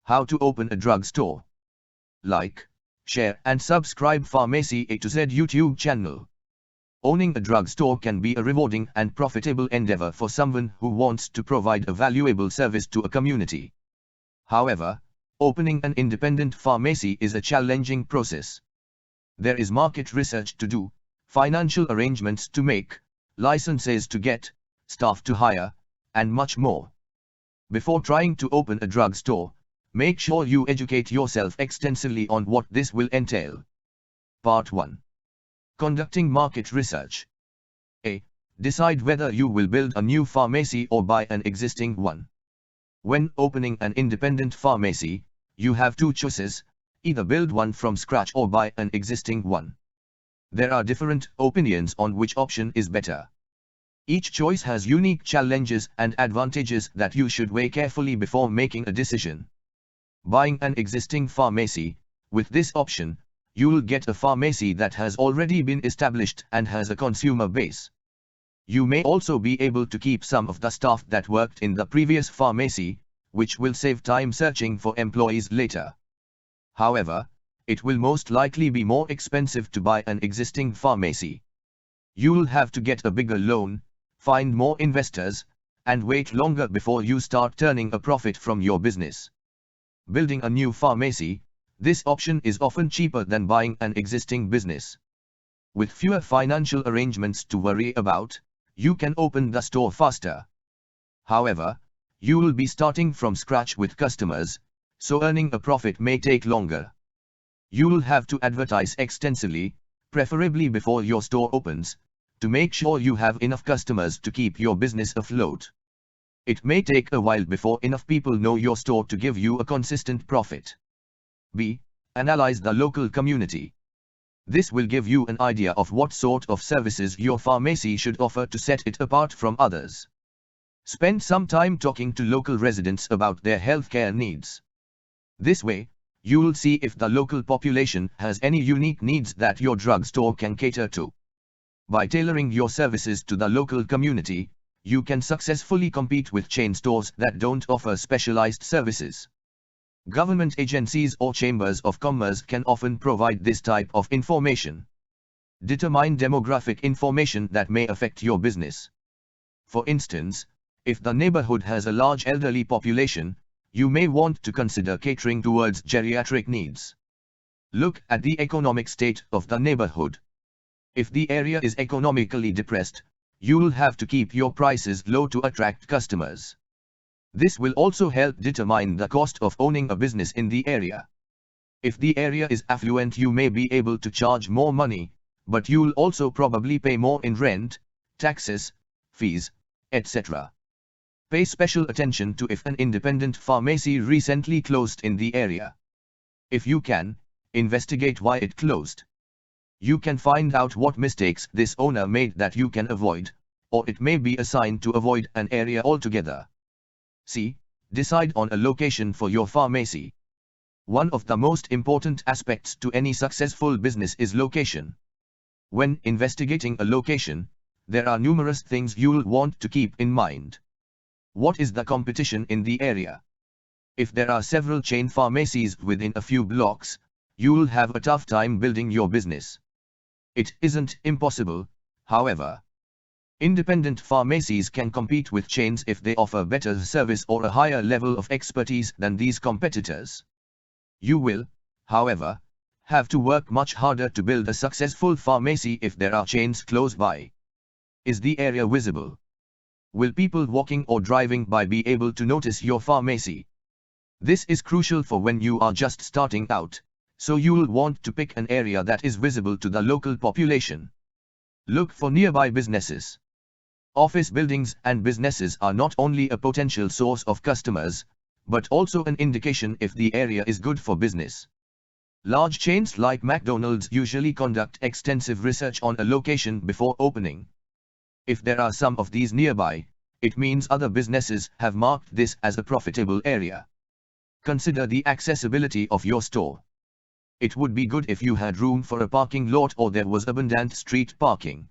How to open a drugstore. Like, share and subscribe Pharmacy A to Z YouTube channel. Owning a drugstore can be a rewarding and profitable endeavor for someone who wants to provide a valuable service to a community. However, opening an independent pharmacy is a challenging process. There is market research to do, financial arrangements to make, licenses to get, staff to hire, and much more. Before trying to open a drugstore, make sure you educate yourself extensively on what this will entail. Part 1. Conducting market research. A. Decide whether you will build a new pharmacy or buy an existing one. When opening an independent pharmacy, you have two choices, either build one from scratch or buy an existing one. There are different opinions on which option is better. Each choice has unique challenges and advantages that you should weigh carefully before making a decision. Buying an existing pharmacy. With this option, you will get a pharmacy that has already been established and has a consumer base. You may also be able to keep some of the staff that worked in the previous pharmacy, which will save time searching for employees later. However, it will most likely be more expensive to buy an existing pharmacy. You will have to get a bigger loan, find more investors, and wait longer before you start turning a profit from your business. Building a new pharmacy. This option is often cheaper than buying an existing business. With fewer financial arrangements to worry about, you can open the store faster. However, you will be starting from scratch with customers, so earning a profit may take longer. You will have to advertise extensively, preferably before your store opens, to make sure you have enough customers to keep your business afloat. It may take a while before enough people know your store to give you a consistent profit. B. Analyze the local community. This will give you an idea of what sort of services your pharmacy should offer to set it apart from others. Spend some time talking to local residents about their healthcare needs. This way, you will see if the local population has any unique needs that your drugstore can cater to. By tailoring your services to the local community, you can successfully compete with chain stores that don't offer specialized services. Government agencies or chambers of commerce can often provide this type of information. Determine demographic information that may affect your business. For instance, if the neighborhood has a large elderly population, you may want to consider catering towards geriatric needs. Look at the economic state of the neighborhood. If the area is economically depressed, you will have to keep your prices low to attract customers. This will also help determine the cost of owning a business in the area. If the area is affluent, you may be able to charge more money, but you will also probably pay more in rent, taxes, fees, etc. Pay special attention to if an independent pharmacy recently closed in the area. If you can, investigate why it closed. You can find out what mistakes this owner made that you can avoid, or it may be a sign to avoid an area altogether. C. Decide on a location for your pharmacy. One of the most important aspects to any successful business is location. When investigating a location, there are numerous things you'll want to keep in mind. What is the competition in the area? If there are several chain pharmacies within a few blocks, you'll have a tough time building your business. It isn't impossible, however. Independent pharmacies can compete with chains if they offer better service or a higher level of expertise than these competitors. You will, however, have to work much harder to build a successful pharmacy if there are chains close by. Is the area visible? Will people walking or driving by be able to notice your pharmacy? This is crucial for when you are just starting out, so you'll want to pick an area that is visible to the local population. Look for nearby businesses. Office buildings and businesses are not only a potential source of customers, but also an indication if the area is good for business. Large chains like McDonald's usually conduct extensive research on a location before opening. If there are some of these nearby, it means other businesses have marked this as a profitable area. Consider the accessibility of your store. It would be good if you had room for a parking lot or there was abundant street parking.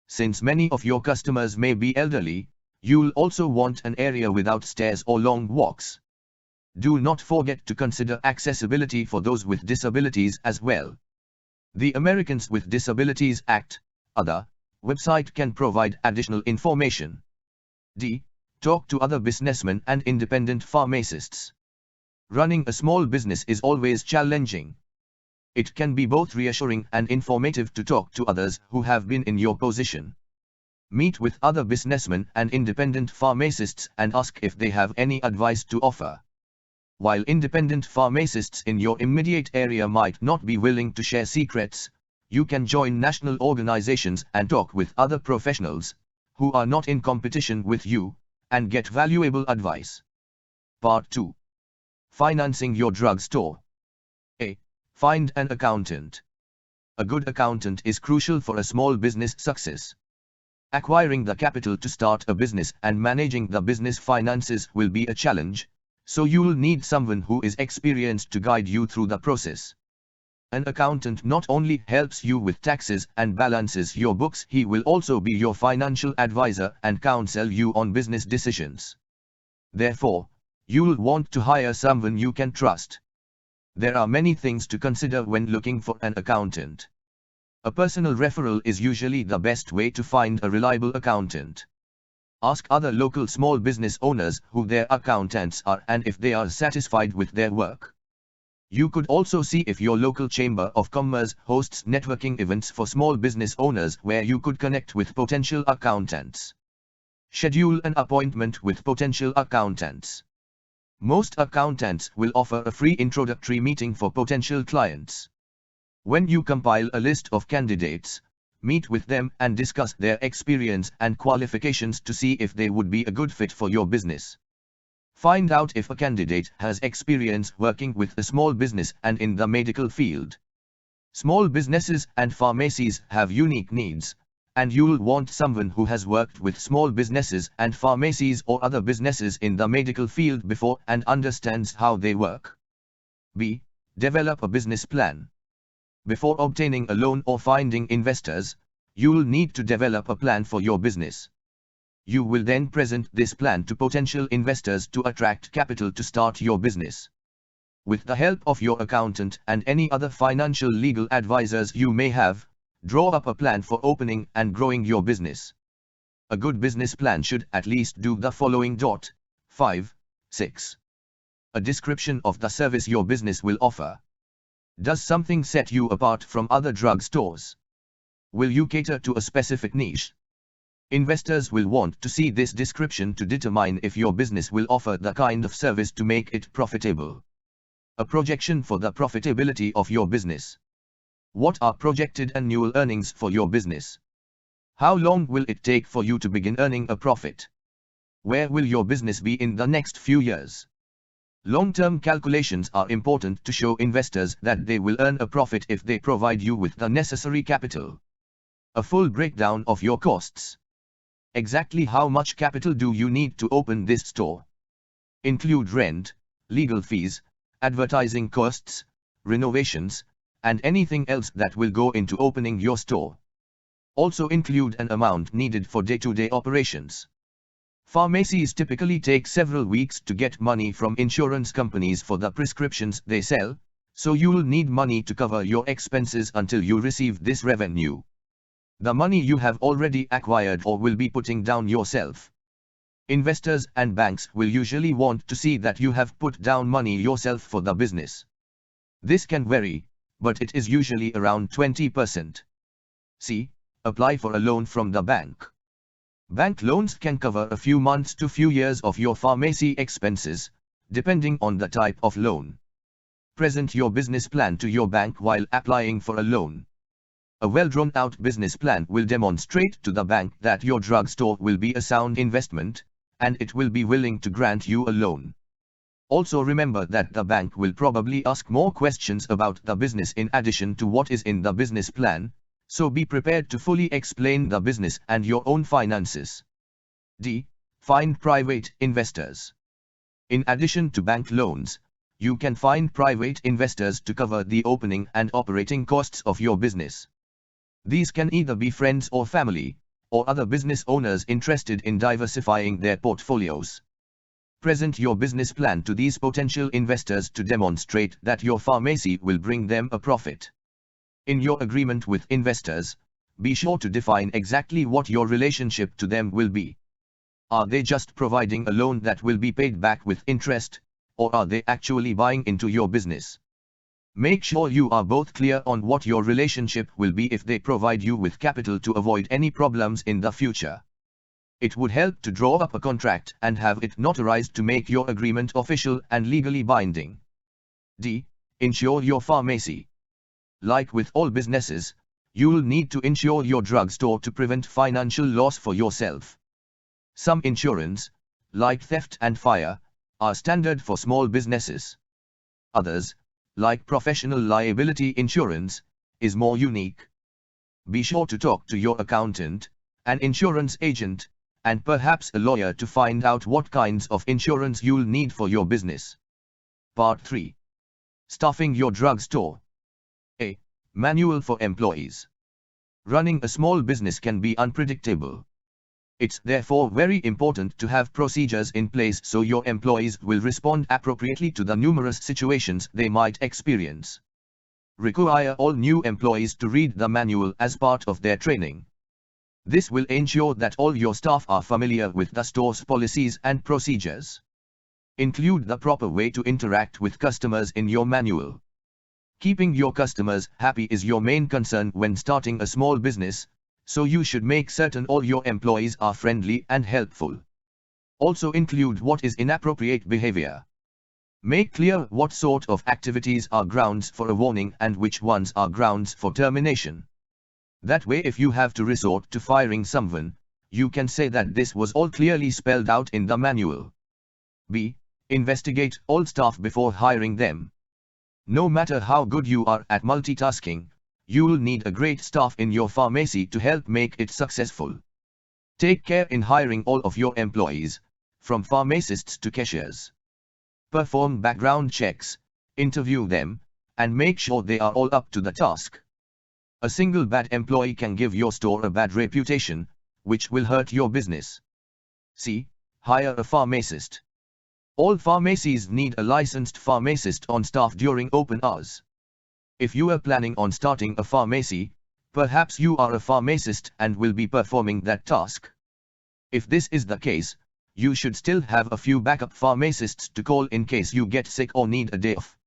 Since many of your customers may be elderly, you'll also want an area without stairs or long walks. Do not forget to consider accessibility for those with disabilities as well. The Americans with Disabilities Act, other, website can provide additional information. D. Talk to other businessmen and independent pharmacists. Running a small business is always challenging. It can be both reassuring and informative to talk to others who have been in your position. Meet with other businessmen and independent pharmacists and ask if they have any advice to offer. While independent pharmacists in your immediate area might not be willing to share secrets, you can join national organizations and talk with other professionals, who are not in competition with you, and get valuable advice. Part 2. Financing your drugstore. A. Find an accountant. A good accountant is crucial for a small business success. Acquiring the capital to start a business and managing the business finances will be a challenge, so you'll need someone who is experienced to guide you through the process. An accountant not only helps you with taxes and balances your books, he will also be your financial advisor and counsel you on business decisions. Therefore, you'll want to hire someone you can trust. There are many things to consider when looking for an accountant. A personal referral is usually the best way to find a reliable accountant. Ask other local small business owners who their accountants are and if they are satisfied with their work. You could also see if your local chamber of commerce hosts networking events for small business owners where you could connect with potential accountants. Schedule an appointment with potential accountants. Most accountants will offer a free introductory meeting for potential clients. When you compile a list of candidates, meet with them and discuss their experience and qualifications to see if they would be a good fit for your business. Find out if a candidate has experience working with a small business and in the medical field. Small businesses and pharmacies have unique needs, and you'll want someone who has worked with small businesses and pharmacies or other businesses in the medical field before and understands how they work. B. Develop a business plan. Before obtaining a loan or finding investors, you'll need to develop a plan for your business. You will then present this plan to potential investors to attract capital to start your business. With the help of your accountant and any other financial legal advisors you may have, draw up a plan for opening and growing your business. A good business plan should at least do the following. 5. 6. A description of the service your business will offer. Does something set you apart from other drugstores? Will you cater to a specific niche? Investors will want to see this description to determine if your business will offer the kind of service to make it profitable. A projection for the profitability of your business. What are projected annual earnings for your business? How long will it take for you to begin earning a profit? Where will your business be in the next few years? Long-term calculations are important to show investors that they will earn a profit if they provide you with the necessary capital. A full breakdown of your costs. Exactly how much capital do you need to open this store? Include rent, legal fees, advertising costs, renovations, and anything else that will go into opening your store. Also include an amount needed for day-to-day operations. Pharmacies typically take several weeks to get money from insurance companies for the prescriptions they sell, so you'll need money to cover your expenses until you receive this revenue. The money you have already acquired or will be putting down yourself. Investors and banks will usually want to see that you have put down money yourself for the business. This can vary, but it is usually around 20%. C. Apply for a loan from the bank. Bank loans can cover a few months to few years of your pharmacy expenses, depending on the type of loan. Present your business plan to your bank while applying for a loan. A well-drawn-out business plan will demonstrate to the bank that your drugstore will be a sound investment, and it will be willing to grant you a loan. Also remember that the bank will probably ask more questions about the business in addition to what is in the business plan, so be prepared to fully explain the business and your own finances. D. Find private investors. In addition to bank loans, you can find private investors to cover the opening and operating costs of your business. These can either be friends or family, or other business owners interested in diversifying their portfolios. Present your business plan to these potential investors to demonstrate that your pharmacy will bring them a profit. In your agreement with investors, be sure to define exactly what your relationship to them will be. Are they just providing a loan that will be paid back with interest, or are they actually buying into your business? Make sure you are both clear on what your relationship will be if they provide you with capital to avoid any problems in the future. It would help to draw up a contract and have it notarized to make your agreement official and legally binding. D. Insure your pharmacy. Like with all businesses, you'll need to insure your drugstore to prevent financial loss for yourself. Some insurance, like theft and fire, are standard for small businesses. Others, like professional liability insurance, is more unique. Be sure to talk to your accountant, an insurance agent, and perhaps a lawyer to find out what kinds of insurance you'll need for your business. Part 3. Staffing your drugstore. A. Manual for employees. Running a small business can be unpredictable. It's therefore very important to have procedures in place so your employees will respond appropriately to the numerous situations they might experience. Require all new employees to read the manual as part of their training. This will ensure that all your staff are familiar with the store's policies and procedures. Include the proper way to interact with customers in your manual. Keeping your customers happy is your main concern when starting a small business, so you should make certain all your employees are friendly and helpful. Also include what is inappropriate behavior. Make clear what sort of activities are grounds for a warning and which ones are grounds for termination. That way, if you have to resort to firing someone, you can say that this was all clearly spelled out in the manual. B. Investigate all staff before hiring them. No matter how good you are at multitasking, you'll need a great staff in your pharmacy to help make it successful. Take care in hiring all of your employees, from pharmacists to cashiers. Perform background checks, interview them, and make sure they are all up to the task. A single bad employee can give your store a bad reputation, which will hurt your business. C. Hire a pharmacist. All pharmacies need a licensed pharmacist on staff during open hours. If you are planning on starting a pharmacy, perhaps you are a pharmacist and will be performing that task. If this is the case, you should still have a few backup pharmacists to call in case you get sick or need a day off.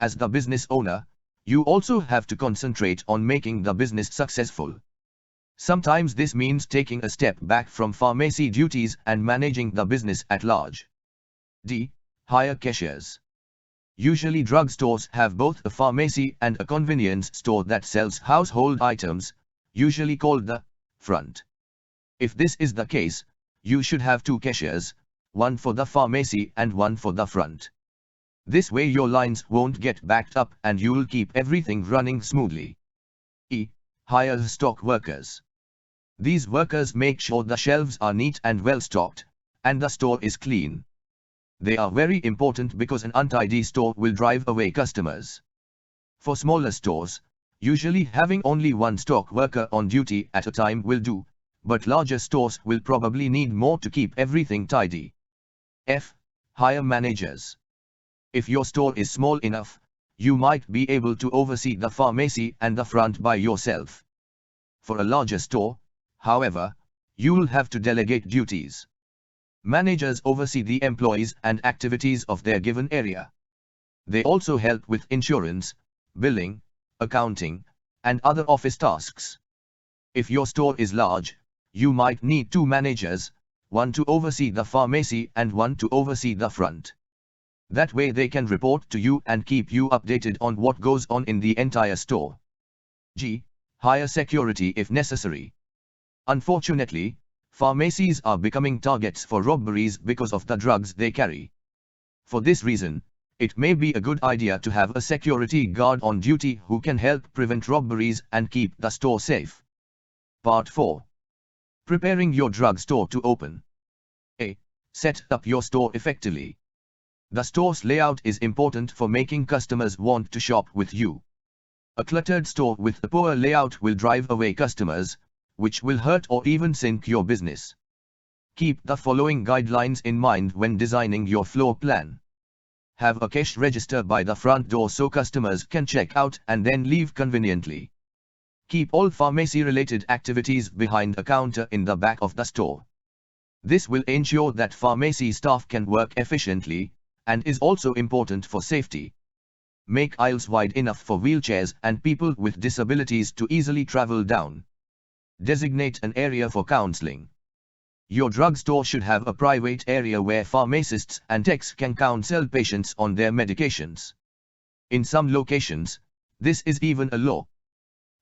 As the business owner, you also have to concentrate on making the business successful. Sometimes this means taking a step back from pharmacy duties and managing the business at large. D. Hire cashiers. Usually drugstores have both a pharmacy and a convenience store that sells household items, usually called the front. If this is the case, you should have 2 cashiers, one for the pharmacy and one for the front. This way your lines won't get backed up and you'll keep everything running smoothly. E. Hire stock workers. These workers make sure the shelves are neat and well stocked, and the store is clean. They are very important because an untidy store will drive away customers. For smaller stores, usually having only one stock worker on duty at a time will do, but larger stores will probably need more to keep everything tidy. F. Hire managers. If your store is small enough, you might be able to oversee the pharmacy and the front by yourself. For a larger store, however, you'll have to delegate duties. Managers oversee the employees and activities of their given area. They also help with insurance, billing, accounting, and other office tasks. If your store is large, you might need 2 managers, one to oversee the pharmacy and one to oversee the front. That way they can report to you and keep you updated on what goes on in the entire store. G. Hire security if necessary. Unfortunately, pharmacies are becoming targets for robberies because of the drugs they carry. For this reason, it may be a good idea to have a security guard on duty who can help prevent robberies and keep the store safe. Part 4. Preparing your drugstore to open. A. Set up your store effectively. The store's layout is important for making customers want to shop with you. A cluttered store with a poor layout will drive away customers, which will hurt or even sink your business. Keep the following guidelines in mind when designing your floor plan. Have a cash register by the front door so customers can check out and then leave conveniently. Keep all pharmacy-related activities behind a counter in the back of the store. This will ensure that pharmacy staff can work efficiently, and is also important for safety. Make aisles wide enough for wheelchairs and people with disabilities to easily travel down. Designate an area for counseling. Your drugstore should have a private area where pharmacists and techs can counsel patients on their medications. In some locations, this is even a law.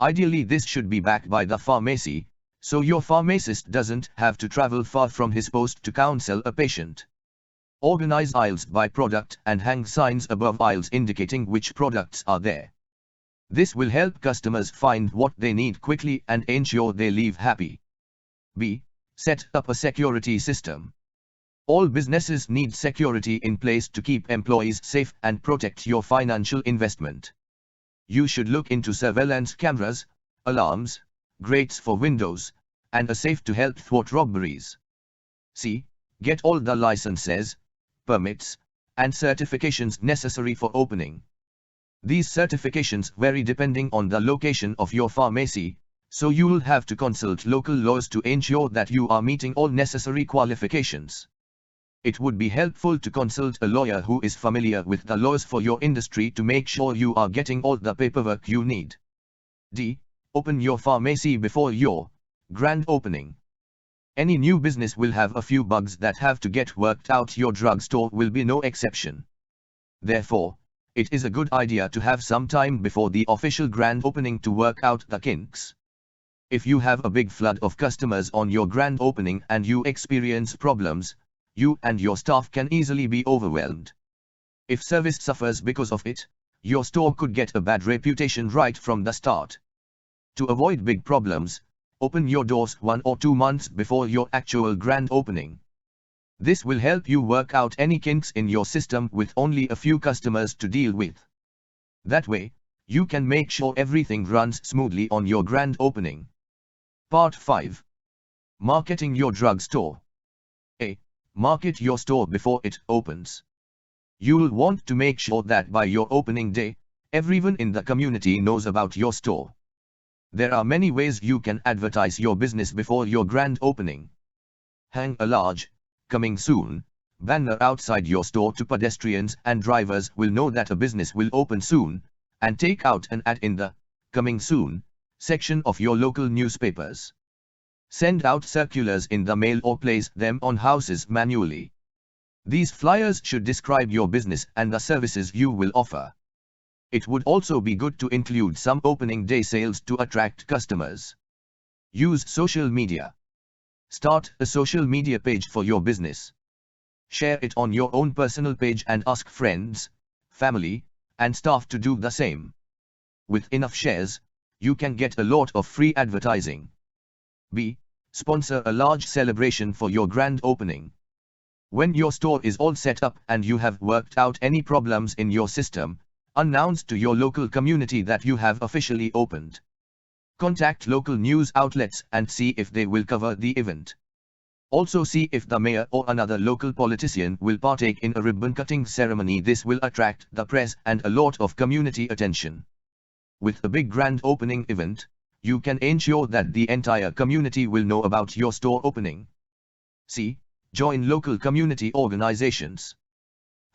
Ideally, this should be backed by the pharmacy, so your pharmacist doesn't have to travel far from his post to counsel a patient. Organize aisles by product and hang signs above aisles indicating which products are there. This will help customers find what they need quickly and ensure they leave happy. B. Set up a security system. All businesses need security in place to keep employees safe and protect your financial investment. You should look into surveillance cameras, alarms, grates for windows, and a safe to help thwart robberies. C. Get all the licenses, permits, and certifications necessary for opening. These certifications vary depending on the location of your pharmacy, so you'll have to consult local laws to ensure that you are meeting all necessary qualifications. It would be helpful to consult a lawyer who is familiar with the laws for your industry to make sure you are getting all the paperwork you need. D. Open your pharmacy before your grand opening. Any new business will have a few bugs that have to get worked out. Your drugstore will be no exception. Therefore, it is a good idea to have some time before the official grand opening to work out the kinks. If you have a big flood of customers on your grand opening and you experience problems, you and your staff can easily be overwhelmed. If service suffers because of it, your store could get a bad reputation right from the start. To avoid big problems, open your doors 1 or 2 months before your actual grand opening. This will help you work out any kinks in your system with only a few customers to deal with. That way, you can make sure everything runs smoothly on your grand opening. Part 5. Marketing your drugstore. A. Market your store before it opens. You'll want to make sure that by your opening day, everyone in the community knows about your store. There are many ways you can advertise your business before your grand opening. Hang a large, "Coming soon" banner outside your store to pedestrians and drivers will know that a business will open soon, and take out an ad in the "Coming Soon" section of your local newspapers. Send out circulars in the mail or place them on houses manually. These flyers should describe your business and the services you will offer. It would also be good to include some opening day sales to attract customers. Use social media. Start a social media page for your business. Share it on your own personal page and ask friends, family, and staff to do the same. With enough shares, you can get a lot of free advertising. B. Sponsor a large celebration for your grand opening. When your store is all set up and you have worked out any problems in your system, announce to your local community that you have officially opened. Contact local news outlets and see if they will cover the event. Also see if the mayor or another local politician will partake in a ribbon-cutting ceremony. This will attract the press and a lot of community attention. With a big grand opening event, you can ensure that the entire community will know about your store opening. C. Join local community organizations.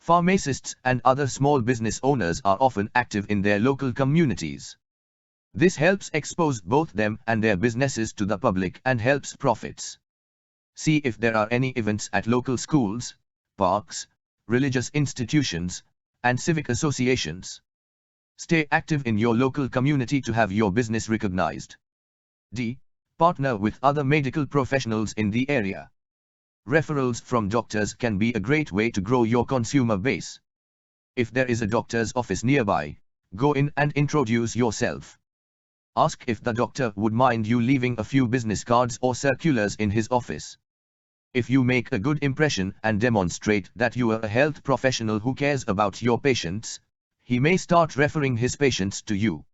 Pharmacists and other small business owners are often active in their local communities. This helps expose both them and their businesses to the public and helps profits. See if there are any events at local schools, parks, religious institutions, and civic associations. Stay active in your local community to have your business recognized. D. Partner with other medical professionals in the area. Referrals from doctors can be a great way to grow your consumer base. If there is a doctor's office nearby, go in and introduce yourself. Ask if the doctor would mind you leaving a few business cards or circulars in his office. If you make a good impression and demonstrate that you are a health professional who cares about your patients, he may start referring his patients to you.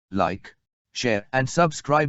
Like, share and subscribe.